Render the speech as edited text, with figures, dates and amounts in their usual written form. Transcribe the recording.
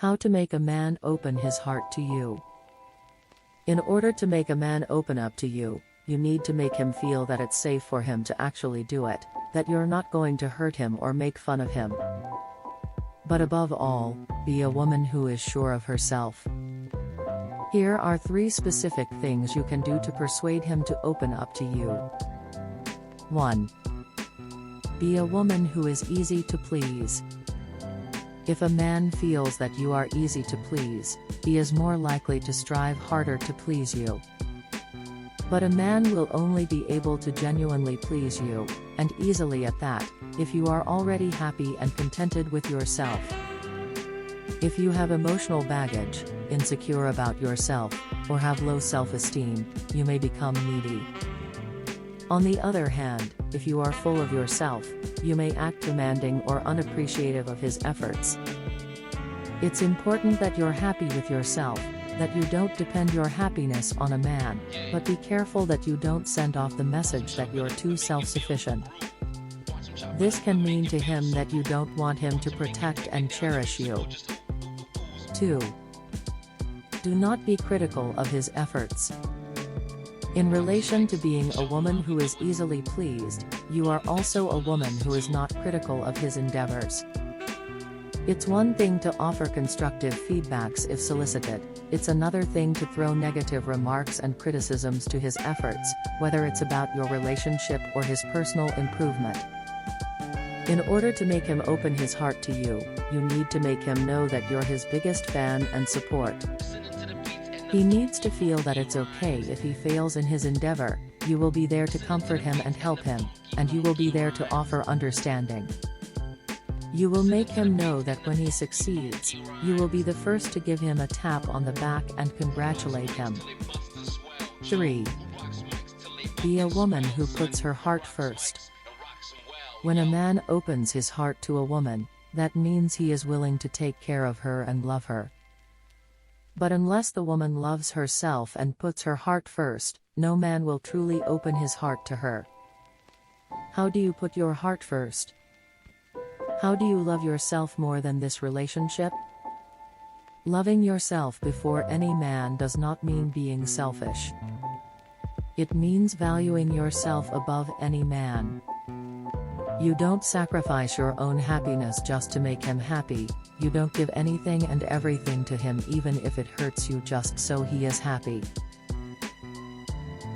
How to make a man open his heart to you. In order to make a man open up to you, you need to make him feel that it's safe for him to actually do it, that you're not going to hurt him or make fun of him. But above all, be a woman who is sure of herself. Here are 3 specific things you can do to persuade him to open up to you. 1. Be a woman who is easy to please. If a man feels that you are easy to please, he is more likely to strive harder to please you. But a man will only be able to genuinely please you, and easily at that, if you are already happy and contented with yourself. If you have emotional baggage, insecure about yourself, or have low self-esteem, you may become needy. On the other hand, if you are full of yourself, you may act demanding or unappreciative of his efforts. It's important that you're happy with yourself, that you don't depend your happiness on a man, but be careful that you don't send off the message that you're too self-sufficient. This can mean to him that you don't want him to protect and cherish you. 2. Do not be critical of his efforts. In relation to being a woman who is easily pleased, you are also a woman who is not critical of his endeavors. It's one thing to offer constructive feedbacks if solicited, it's another thing to throw negative remarks and criticisms to his efforts, whether it's about your relationship or his personal improvement. In order to make him open his heart to you, you need to make him know that you're his biggest fan and support. He needs to feel that it's okay if he fails in his endeavor, you will be there to comfort him and help him, and you will be there to offer understanding. You will make him know that when he succeeds, you will be the first to give him a tap on the back and congratulate him. 3. Be a woman who puts her heart first. When a man opens his heart to a woman, that means he is willing to take care of her and love her. But unless the woman loves herself and puts her heart first, no man will truly open his heart to her. How do you put your heart first? How do you love yourself more than this relationship? Loving yourself before any man does not mean being selfish. It means valuing yourself above any man. You don't sacrifice your own happiness just to make him happy, you don't give anything and everything to him even if it hurts you just so he is happy.